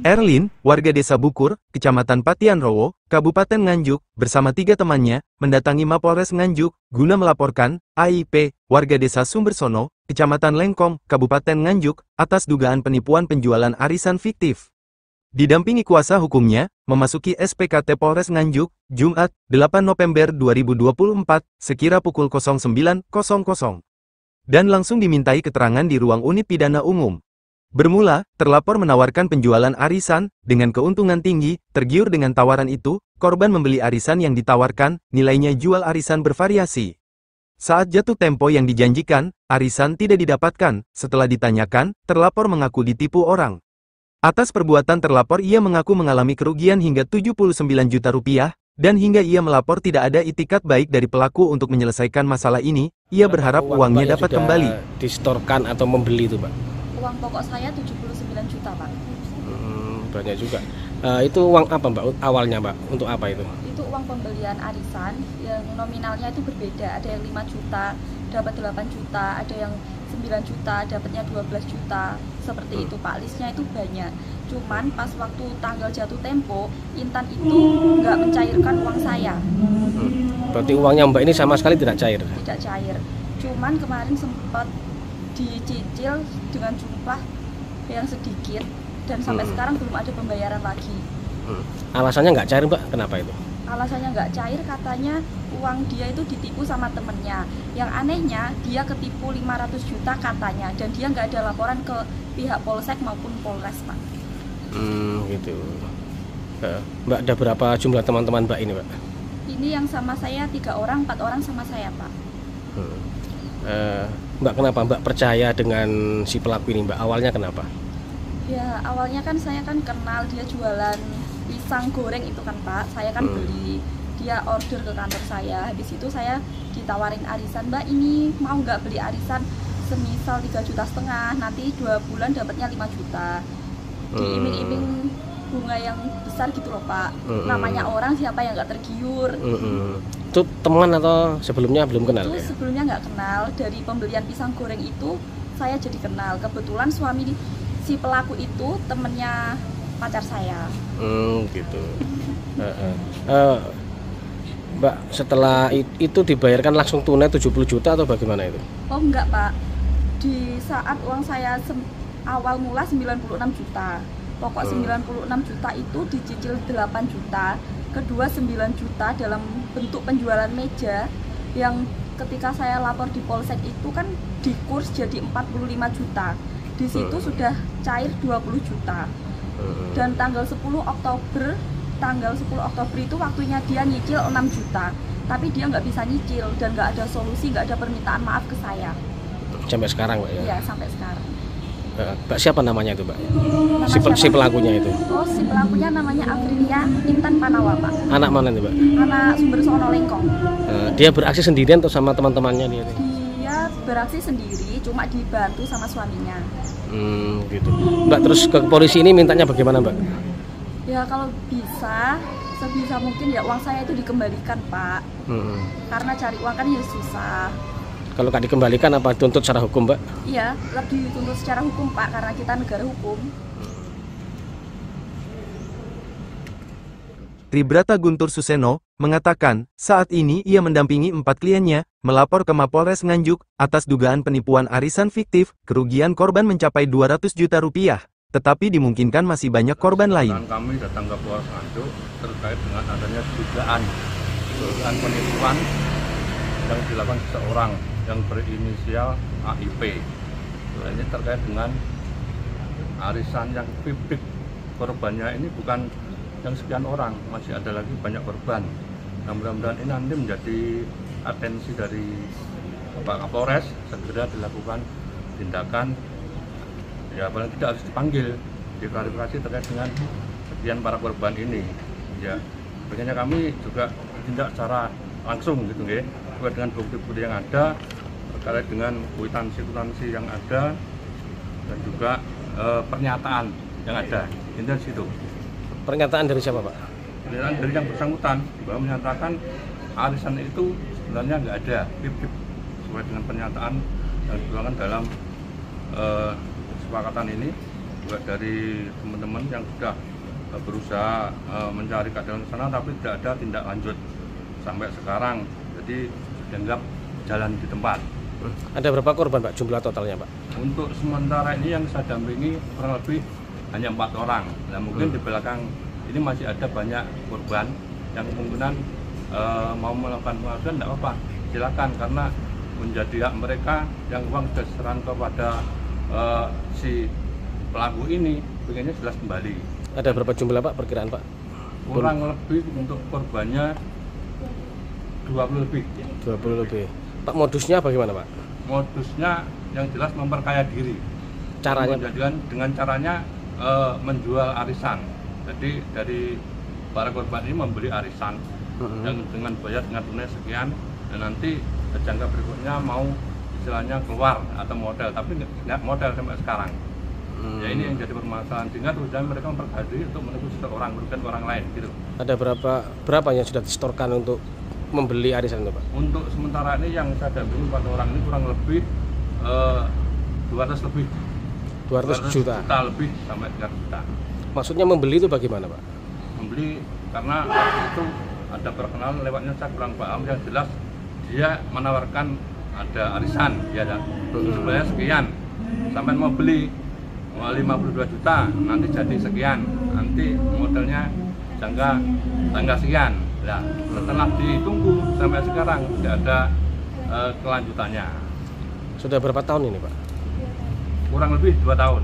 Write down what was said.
Erlin, warga desa Bukur, Kecamatan Patian Rowo, Kabupaten Nganjuk, bersama 3 temannya, mendatangi Mapolres Nganjuk, guna melaporkan, AIP, warga desa Sumbersono, Kecamatan Lengkong, Kabupaten Nganjuk, atas dugaan penipuan penjualan arisan fiktif. Didampingi kuasa hukumnya, memasuki SPKT Polres Nganjuk, Jumat, 8 November 2024, sekira pukul 09.00, dan langsung dimintai keterangan di ruang unit pidana umum. Bermula, terlapor menawarkan penjualan arisan, dengan keuntungan tinggi, tergiur dengan tawaran itu, korban membeli arisan yang ditawarkan, nilainya jual arisan bervariasi. Saat jatuh tempo yang dijanjikan, arisan tidak didapatkan, setelah ditanyakan, terlapor mengaku ditipu orang. Atas perbuatan terlapor ia mengaku mengalami kerugian hingga 79 juta rupiah, dan hingga ia melapor tidak ada itikat baik dari pelaku untuk menyelesaikan masalah ini, ia berharap uangnya dapat kembali. Distorkan atau membeli itu, Pak? Uang pokok saya 79 juta, Pak. Banyak juga. Itu uang apa, Mbak? Awalnya, Mbak? Untuk apa itu? Itu uang pembelian arisan yang nominalnya itu berbeda. Ada yang 5 juta, dapat 8 juta, ada yang 9 juta, dapatnya 12 juta. Seperti itu, Pak. Listnya itu banyak. Cuman pas waktu tanggal jatuh tempo, Intan itu nggak mencairkan uang saya. Berarti uangnya Mbak ini sama sekali tidak cair? Tidak cair. Cuman kemarin sempat dicicil dengan jumlah yang sedikit dan sampai sekarang belum ada pembayaran lagi. Alasannya nggak cair, Mbak? Kenapa itu? Alasannya nggak cair, katanya uang dia itu ditipu sama temennya. Yang anehnya dia ketipu 500 juta katanya, dan dia nggak ada laporan ke pihak Polsek maupun Polres, Pak. Gitu. Mbak, ada berapa jumlah teman-teman Mbak ini, Pak? Ini yang sama saya 3 orang, 4 orang sama saya, Pak. Mbak, kenapa Mbak percaya dengan si pelaku ini, Mbak? Awalnya kenapa? Ya, awalnya kan saya kan kenal dia jualan pisang goreng itu kan, Pak. Saya kan beli, dia order ke kantor saya. Habis itu saya ditawarin arisan, Mbak ini mau nggak beli arisan semisal 3,5 juta, nanti 2 bulan dapatnya 5 juta. Diiming-iming bunga yang besar gitu loh, Pak. Namanya orang siapa yang nggak tergiur. Itu teman atau sebelumnya belum kenal? Itu ya? Sebelumnya nggak kenal. Dari pembelian pisang goreng itu saya jadi kenal. Kebetulan suami si pelaku itu temennya pacar saya. Gitu. Mbak, setelah itu dibayarkan langsung tunai 70 juta atau bagaimana itu? Oh enggak, Pak. Di saat uang saya awal mula 96 juta. Pokok 96 juta itu dicicil 8 juta. Kedua 9 juta dalam bentuk penjualan meja, yang ketika saya lapor di Polsek itu kan dikurs jadi 45 juta. Di situ sudah cair 20 juta. Dan tanggal 10 Oktober itu waktunya dia nyicil 6 juta. Tapi dia nggak bisa nyicil dan nggak ada solusi, nggak ada permintaan maaf ke saya. Sampai sekarang, Mbak, ya? Iya, sampai sekarang. Mbak, siapa namanya itu, Mbak? Si Si pelakunya itu? Oh, si pelakunya namanya Aprilia Intan Panawa, Pak. Anak mana itu, Mbak? Anak Sumbersono Lengkong. Dia beraksi sendirian atau sama teman-temannya dia? Dia beraksi sendiri, cuma dibantu sama suaminya. Gitu. Mbak, terus ke polisi ini mintanya bagaimana, Mbak? Ya kalau bisa, sebisa mungkin ya uang saya itu dikembalikan, Pak. Karena cari uang kan ya susah. Kalau nggak dikembalikan apa tuntut secara hukum, Mbak? Iya, lebih dituntut secara hukum, Pak, karena kita negara hukum. Tribrata Guntur Suseno, mengatakan, saat ini ia mendampingi 4 kliennya, melapor ke Mapolres Nganjuk, atas dugaan penipuan arisan fiktif, kerugian korban mencapai 200 juta rupiah, tetapi dimungkinkan masih banyak korban lain. Kami datang ke Polres Nganjuk terkait dengan adanya dugaan penipuan yang dilakukan seseorang yang berinisial AIP. Ini terkait dengan arisan yang fiktif. Korbannya ini bukan yang sekian orang, masih ada lagi banyak korban. Nah, mudah-mudahan ini nanti menjadi atensi dari Bapak Kapolres, segera dilakukan tindakan, ya paling tidak harus dipanggil, diklarifikasi terkait dengan sekian para korban ini. Ya, bagiannya kami juga tindak secara langsung gitu, sesuai dengan bukti-bukti yang ada, terkait dengan kwitansi yang ada, dan juga pernyataan yang ada. Intinya di situ. Pernyataan dari siapa, Pak? Pernyataan dari yang bersangkutan bahwa menyatakan arisan itu sebenarnya nggak ada, fiktif, sesuai dengan pernyataan yang dituangkan dalam kesepakatan ini. juga dari teman-teman yang sudah berusaha mencari keadilan ke sana, tapi tidak ada tindak lanjut sampai sekarang. Jadi dianggap jalan di tempat. Ada berapa korban Pak jumlah totalnya Pak? Untuk sementara ini yang saya dampingi kurang lebih hanya 4 orang. Nah mungkin di belakang ini masih ada banyak korban yang kemungkinan mau melakukan pengaduan, tidak apa-apa, silakan, karena menjadi hak mereka yang uang sudah diserahkan kepada si pelaku ini, pengennya jelas kembali. Ada berapa jumlah Pak perkiraan Pak? Kurang lebih untuk korbannya 20 lebih. 20 lebih. Pak, modusnya bagaimana Pak? Modusnya yang jelas memperkaya diri. Caranya? Menjadikan dengan caranya menjual arisan. Jadi dari para korban ini membeli arisan yang dengan bayar dengan tunai sekian, dan nanti jangka berikutnya mau istilahnya keluar atau modal, tapi nggak modal sampai sekarang. Ya ini yang jadi permasalahan, sehingga terusnya mereka memperkaya diri untuk menebus seseorang, bukan orang lain gitu. Ada berapa yang sudah disetorkan untuk membeli arisan itu Pak? Untuk sementara ini yang saya dampingi 4 orang ini kurang lebih 200 lebih. 200 juta lebih sampai 300 juta. Maksudnya membeli itu bagaimana Pak? Membeli karena waktu itu ada perkenalan lewatnya, saya kurang paham, yang jelas dia menawarkan ada arisan, ya sebenarnya sekian, sampai mau beli 52 juta, nanti jadi sekian, nanti modelnya tangga sekian. Nah, setelah ditunggu sampai sekarang tidak ada kelanjutannya. Sudah berapa tahun ini Pak? Kurang lebih 2 tahun.